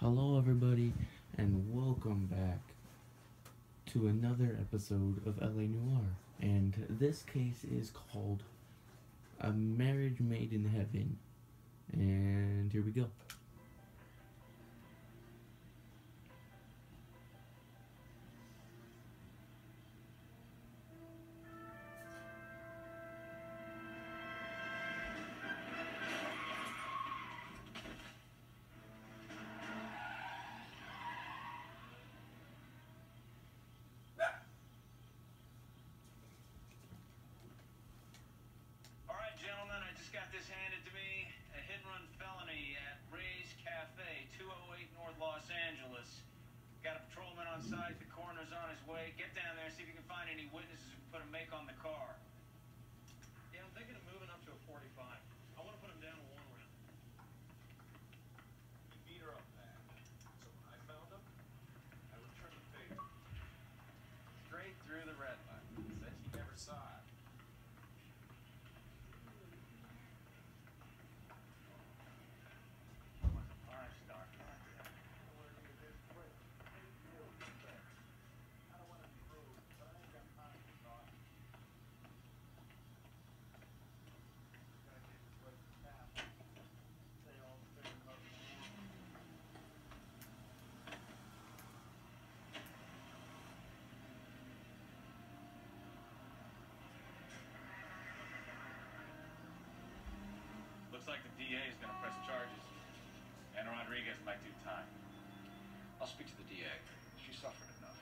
Hello, everybody, and welcome back to another episode of LA Noire. And this case is called A Marriage Made in Heaven. And here we go. Gentlemen, I just got this handed to me. A hit-and-run felony at Ray's Cafe, 208 North Los Angeles. Got a patrolman on site. The coroner's on his way. Get down there and see if you can find any witnesses who can put a make on the car. Yeah, I'm thinking of moving up to a 45. I want to put him down to one round. You beat her up bad. So when I found him, I returned the favor. Straight through the red light. Said she never saw it. Looks like the DA is going to press charges. And Rodriguez might do time. I'll speak to the DA. She suffered enough.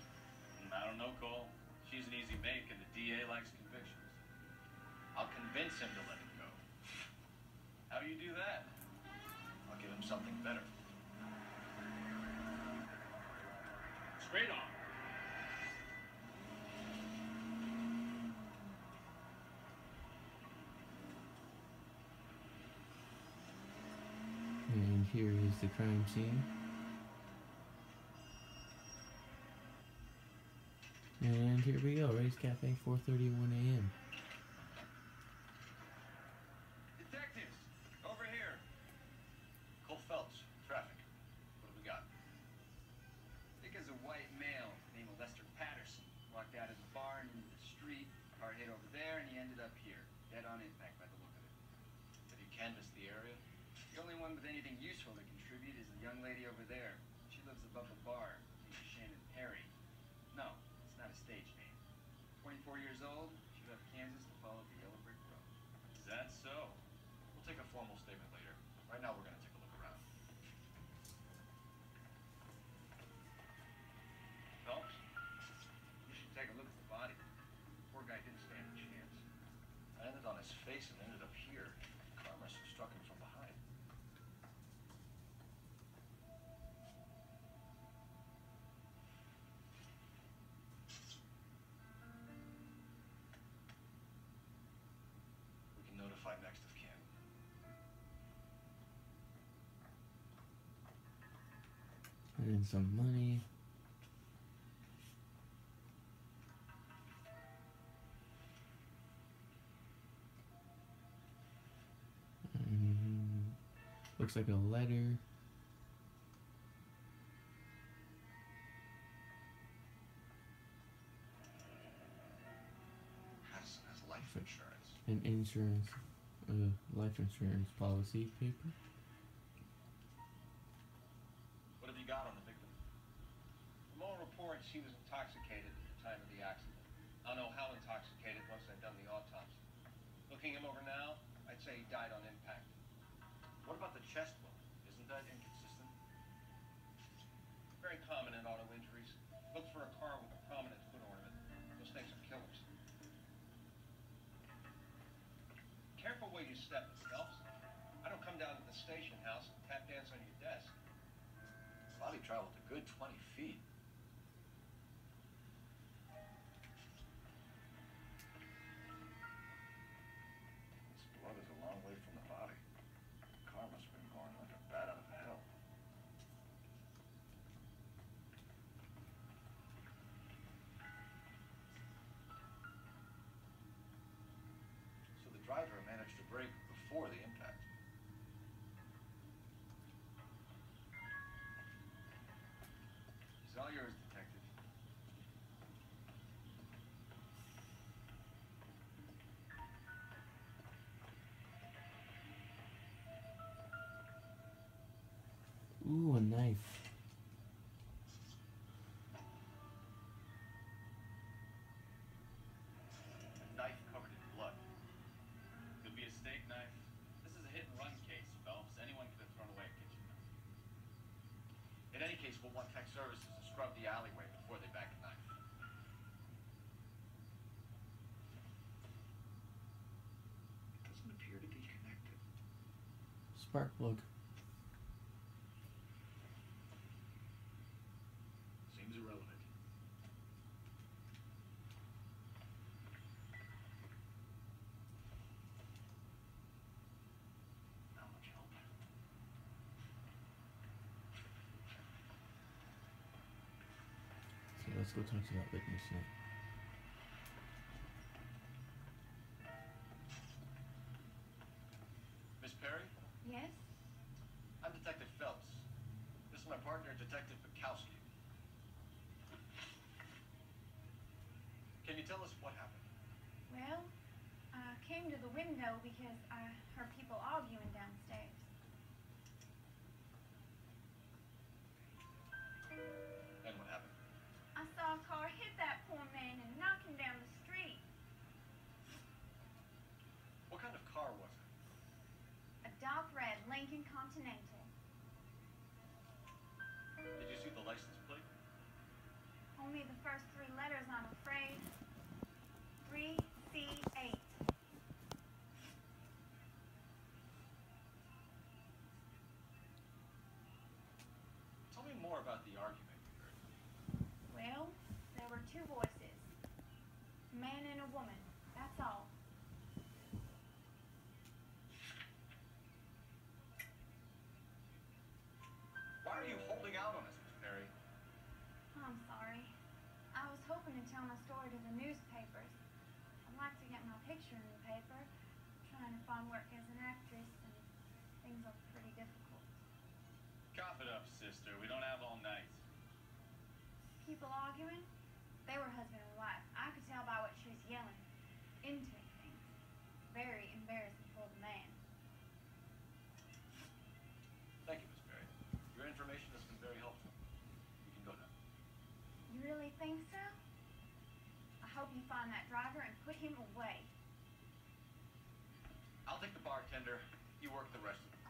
I don't know, Cole. She's an easy make, and the DA likes convictions. I'll convince him to let him go. How do you do that? I'll give him something better. Straight on. And here is the crime scene. And here we go, Ray's Cafe, 4:31 a.m. Detectives, over here. Cole Phelps, traffic. What do we got? I think it's a white male named Lester Patterson. Walked out of the bar and into the street. Car hit over there and he ended up here. Dead on impact by the look of it. Have you canvassed the area? The only one with anything useful to contribute is the young lady over there. She lives above the bar. Named Shannon Perry. No, it's not a stage name. 24 years old. She left Kansas to follow the yellow brick road. Is that so? We'll take a formal statement later. Right now, we're going to take a look around. Phelps, you should take a look at the body. Poor guy didn't stand a chance. Landed on his face and ended up here. Car must have struck him from behind. We can notify next of kin. And then some money. Looks like a letter. Has life insurance. An insurance, life insurance policy paper. What have you got on the victim? From all reports, he was intoxicated at the time of the accident. I'll know how intoxicated once I've done the autopsy. Looking him over now, I'd say he died on impact. What about the chest wound? Isn't that inconsistent? Very common in auto injuries. Look for a car with a prominent foot ornament. Those things are killers. Careful where you step, Phelps. I don't come down to the station house and tap dance on your desk. The body traveled a good 20 feet. This blood is a long way from the body. The car must have been going like a bat out of hell. So the driver managed to brake before the impact. Ooh, a knife. A knife covered in blood. Could be a steak knife. This is a hit and run case, Phelps. Anyone could have thrown away a kitchen knife. In any case, we'll want tech services to scrub the alleyway before they bag a knife. It doesn't appear to be connected. Spark plug. Seems irrelevant. Not much help. So let's go talk to that witness now. Miss Perry? Yes? I'm Detective Phelps. This is my partner, Detective Bukowski. Can you tell us what happened? Well, I came to the window because I heard people arguing downstairs. And what happened? I saw a car hit that poor man and knock him down the street. What kind of car was it? A dark red Lincoln Continental. Did you see the license plate? Only the first three letters, I'm afraid. 3C8. Tell me more about the argument you heard. Well, there were two voices. A man and a woman. That's all. Why are you holding out on us, Miss Perry? I'm sorry. I was hoping to tell my story to the newspapers. I'd like to get my picture in the paper. Trying to find work as an actress, and things are pretty difficult. Cough it up, sister. We don't have all night. People arguing? They were husband and wife. I could tell by what she was yelling. Intimate things. Very embarrassing for the man. Thank you, Miss Perry. Your information has been very helpful. You can go now. You really think so? I hope you find that driver and put him away. I'll take the bartender. You work the rest of it.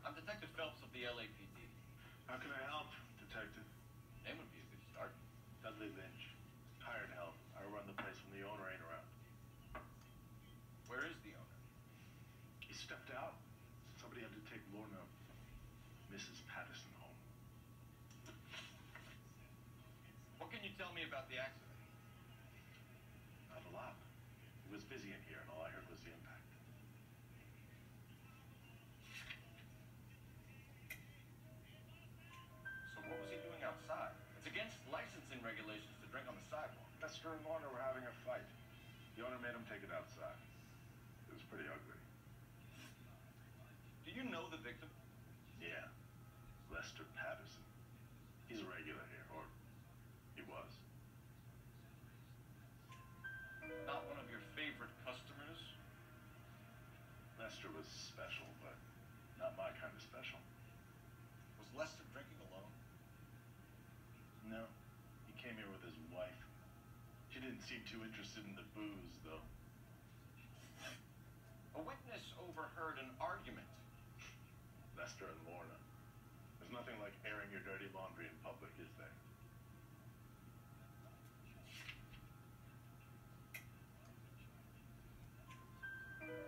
I'm Detective Phelps of the LAPD. How can I help, Detective? Name would be a good start. Dudley Lynch. Hired help. I run the place when the owner ain't around. Where is the owner? He stepped out. Somebody had to take Lorna, Mrs. Patterson, home. What can you tell me about the accident? Not a lot. He was busy in here, and all I heard was the impact. So what was he doing outside? It's against licensing regulations to drink on the sidewalk. Lester and Lorna were having a fight. The owner made him take it outside. It was pretty ugly. Do you know the victim? Yeah. Lester Patterson. He's a regular here, or he was. Not one of your favorite customers? Lester was special, but not my kind of special. Was Lester drinking alone? No. He came here with his wife. She didn't seem too interested in the booze, though. A witness overheard an argument. Lester and Lorna. There's nothing like airing your dirty laundry in public, is there?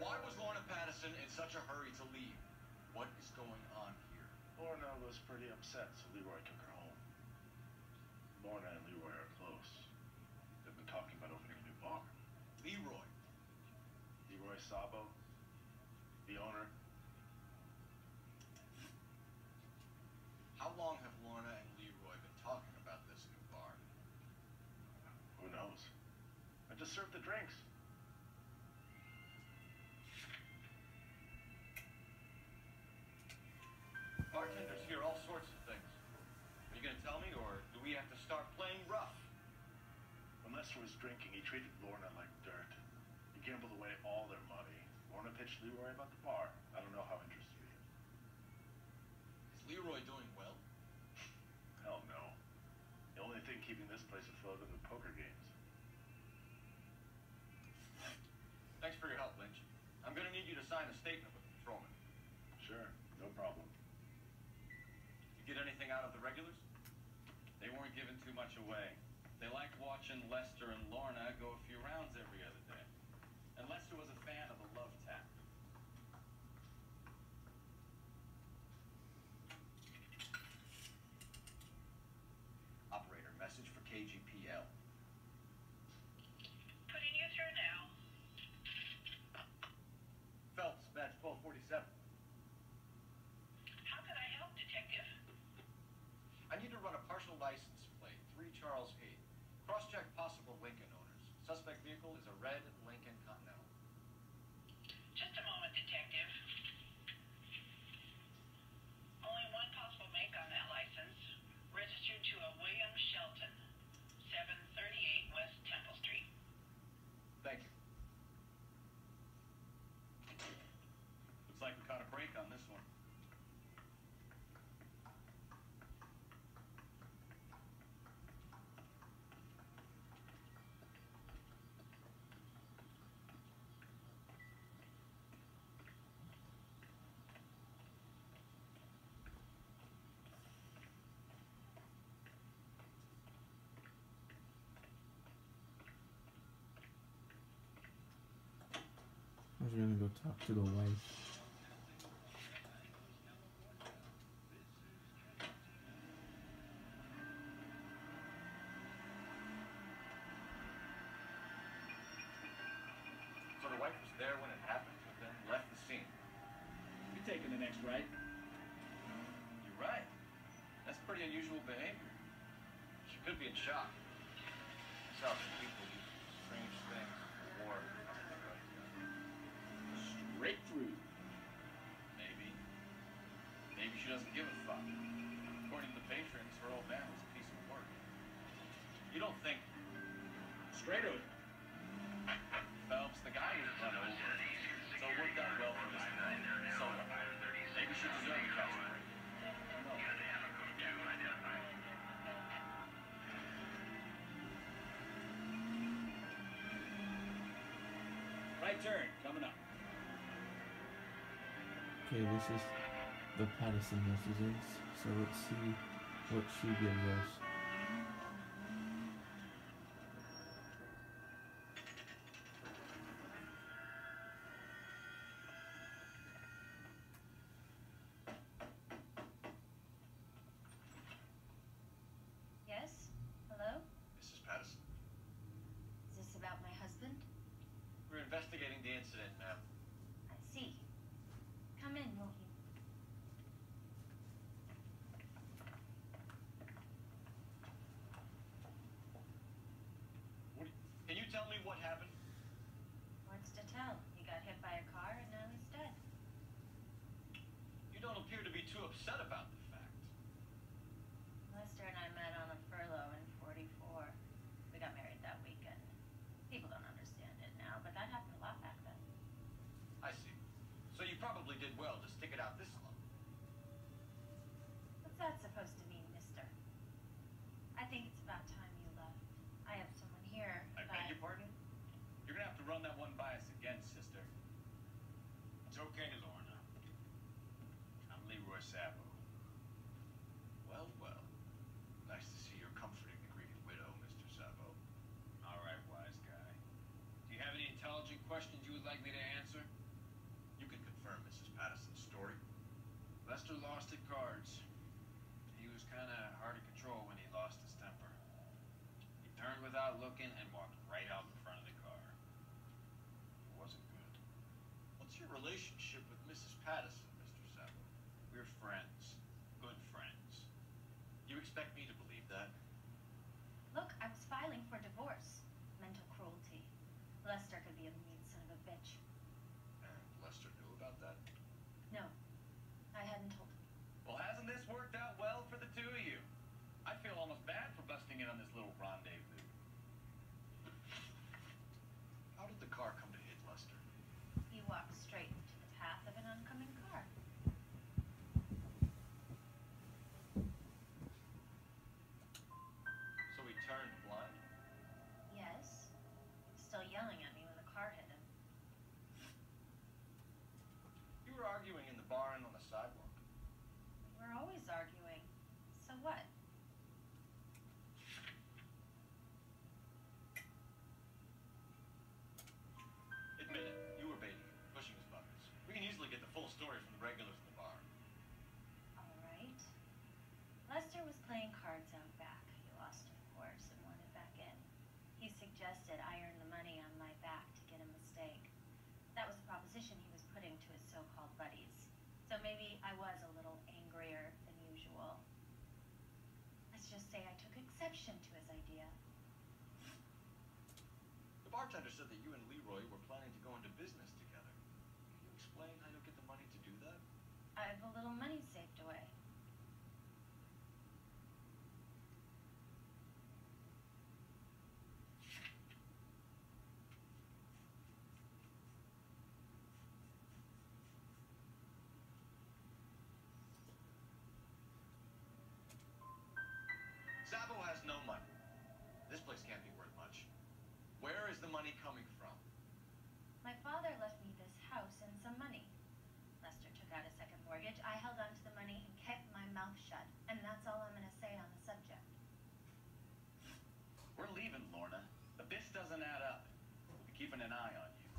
Why was Lorna Patterson in such a hurry to leave? What is going on here? Lorna was pretty upset, so Leroy took her home. Lorna and Leroy are close. They've been talking about opening a new bar. Leroy. Leroy Sabo, the owner. How long have Lorna and Leroy been talking about this new bar? Who knows? I just served the drinks. Bartenders hear all sorts of things. Are you going to tell me, or do we have to start playing rough? Lester was drinking, he treated Lorna like dirt. He gambled away all their money. Lorna pitched Leroy about the bar. I don't know how interested he is. Is Leroy doing well? Hell no. The only thing keeping this place afloat are the poker games. Thanks for your help, Lynch. I'm gonna need you to sign a statement with the patrolman. Sure, no problem. You get anything out of the regulars? They weren't giving too much away. They liked watching Lester and Lorna go a few rounds every other day. And Lester was a fan of the love tap. Operator, message for KGPL. Putting you through now. Phelps, badge 1247. How can I help, Detective? I need to run a partial license plate, 3 Charles 8. Cross-check possible Lincoln owners. Suspect vehicle is a red Lincoln Continental. Just a moment, Detective. Only one possible make on that license. Registered to a William Shelton, 738 West Temple Street. Thank you. Looks like we caught a break on this one. I was gonna go talk to the wife. So the wife was there when it happened, but then left the scene. You're taking the next right. You're right. That's pretty unusual behavior. She could be in shock. That's how people do strange things for war. Straight through. Maybe. Maybe she doesn't give a fuck. According to the patrons, her old man was a piece of work. You don't think Straight over. Phelps, the guy was run over, so it worked out well for this girl. So maybe she deserved a fast break. No. Right turn, coming up. Okay, this is the Patterson residence, so let's see what she gives us. Yes? Hello? Mrs. Patterson. Is this about my husband? We're investigating the incident, ma'am. I see. Come in, won't you? Can you tell me what happened? What's to tell? He got hit by a car and now he's dead. You don't appear to be too upset about the fact. Lester and I met on a furlough in 44. We got married that weekend. People don't understand it now, but that happened a lot back then. I see. So you probably did well to stick it out this long. What's that supposed to mean, mister? I think it's about time you left. I have someone here. I beg your pardon? You're gonna have to run that one by us again, sister. It's okay, Lorna. I'm Leroy Sabo. Well, well. Nice to see you're comforting the grieving widow, Mr. Sabo. All right, wise guy. Do you have any intelligent questions you would like me to answer? You can confirm Mrs. Patterson's story. Lester lost at cards. He was kind of hard to control when he lost his temper. He turned without looking and walked right out in front of the car. It wasn't good. What's your relationship with Mrs. Patterson, Mr. Sabo? We're friends. Good friends. You expect me to believe that? Look, I was filing for divorce. Mental cruelty. Lester could be a mean son of a bitch. And Lester knew about that? No, I hadn't told him. Well, hasn't this worked out well for the two of you? I feel almost bad for busting in on this little rendezvous. the car come to hit Lester? He walked straight into the path of an oncoming car. So he turned blind? Yes. Still yelling at me when the car hit him. You were arguing in the barn on the sidewalk. We're always arguing. So what? Admit it, you were baiting him, pushing his buttons. We can easily get the full story from the regulars in the bar. All right. Lester was playing cards out back. He lost, of course, and wanted back in. He suggested I earn the money on my back to get a mistake. That was the proposition he was putting to his so-called buddies. So maybe I was a little angrier than usual. Let's just say I took exception to his idea. The bartender said that you and Leroy were planning to go into business together. Can you explain how you'll get the money to do that? I have a little money saved away. Sabo has no money. This place can't be worth much. Where is the money coming from? My father left me this house and some money. Lester took out a second mortgage. I held on to the money and kept my mouth shut. And that's all I'm going to say on the subject. We're leaving, Lorna. The bits doesn't add up. We'll be keeping an eye on you.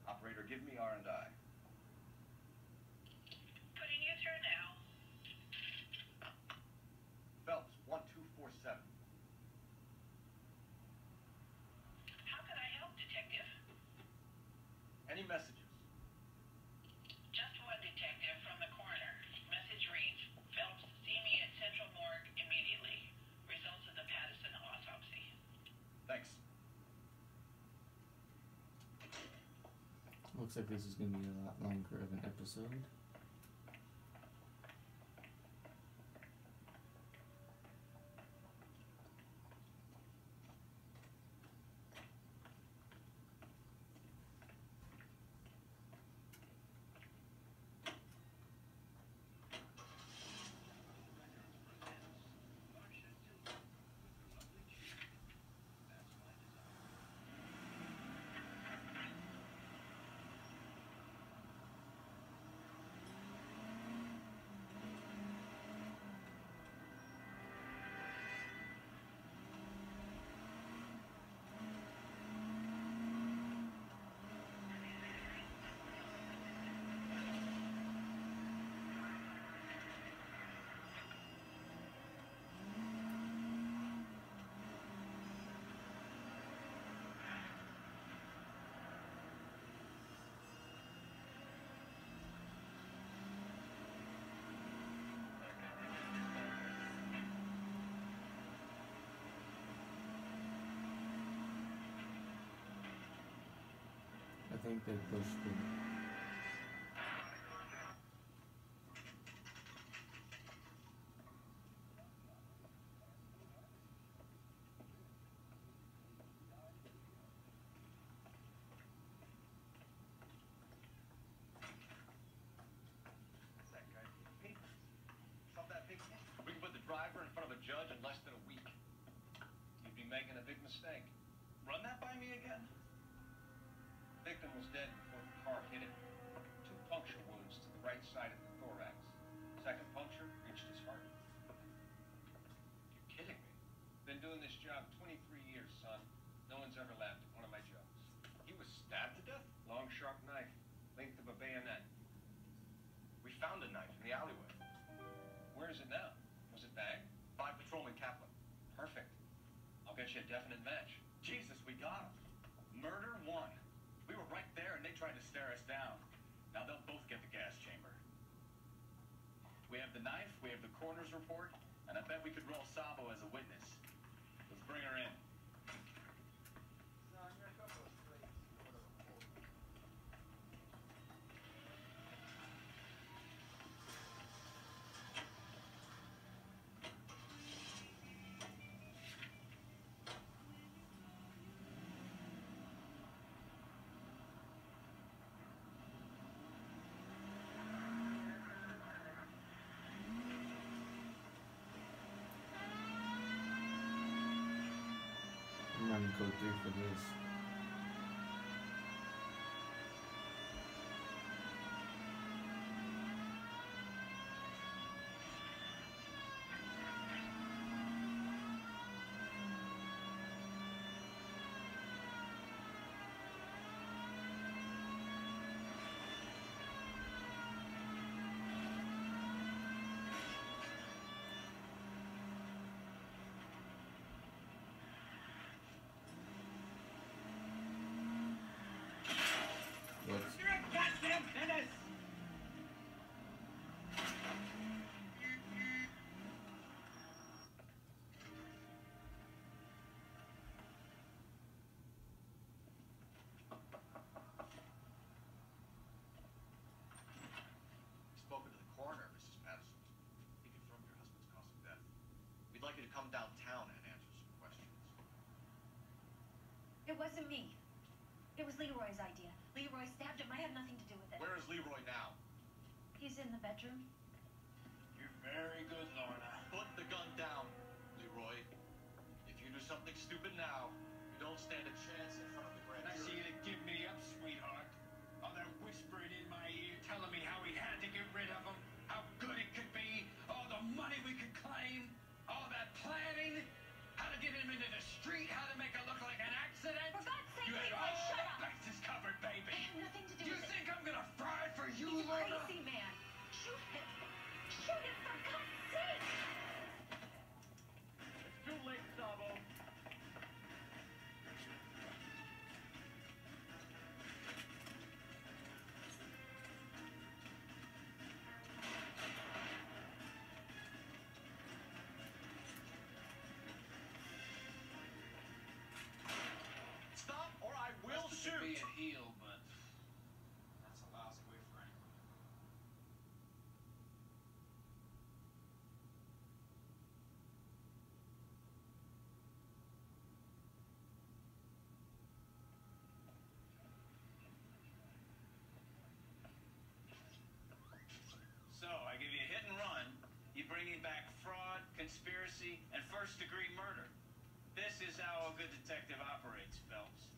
Operator, give me R&I. Putting you through now. Phelps, 1247. How can I help, Detective? Any messages? Just one detective from the coroner. Message reads, Phelps, see me at Central Morgue immediately. Results of the Pattison autopsy. Thanks. Looks like this is going to be a lot longer of an episode. I think they pushed it. That guy paid me. Stop that big hit. We can put the driver in front of a judge in less than a week. You'd be making a big mistake. Run that by me again? Victim was dead before the car hit him. 2 puncture wounds to the right side of the thorax. Second puncture reached his heart. You're kidding me. Been doing this job 23 years, son. No one's ever laughed at one of my jokes. He was stabbed to death? Long, sharp knife, length of a bayonet. We found a knife in the alleyway. Where is it now? Was it bagged? By Patrolman Kaplan. Perfect. I'll get you a definite match. Jesus, we got him. Murder 1. We were right there and they tried to stare us down. Now they'll both get the gas chamber. We have the knife, we have the coroner's report, and I bet we could roll Sabo as a witness. Let's bring her in. Son, you're a couple of slaves. finding code 3 for this. What's You're a goddamn menace! Spoken to the coroner, Mrs. Patterson. He confirmed your husband's cause of death. We'd like you to come downtown and answer some questions. It wasn't me. It was Leroy's idea. Leroy stabbed him. I had nothing to do with it. Where is Leroy now? He's in the bedroom. You're very good, Lorna. Put the gun down, Leroy. If you do something stupid now, you don't stand a chance in front of the grand I see jury. you to give me up, sweetheart. Oh, they're whispering in my ear, telling me how we had to get rid of him, how good it could be, all the money we could claim, all that planning, how to get him into the street, how to make it look like an accident. For God's sake, You had Leroy, all shut the up! bases covered, baby. I have nothing to do You with it. think I'm gonna fry for you, He's a Lorna? crazy man. Shoot him. Shoot him, for God's sake! It's too late, Sabo. Stop or I will Lester could be shoot! a heel, but that's a lousy way for anyone. So, I give you a hit and run. You bring me back fraud, conspiracy, and first-degree murder. This is how a good detective operates, Phelps.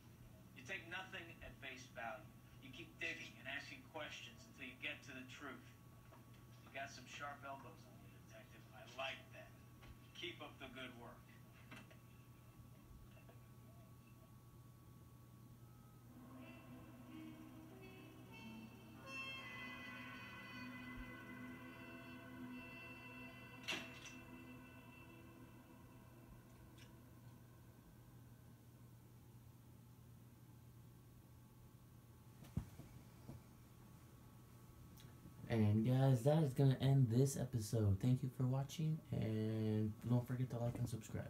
You take nothing at face value. You keep digging and asking questions until you get to the truth. You got some sharp elbows on you, detective. I like that. Keep up the good work. And guys, that is going to end this episode. Thank you for watching, and don't forget to like and subscribe.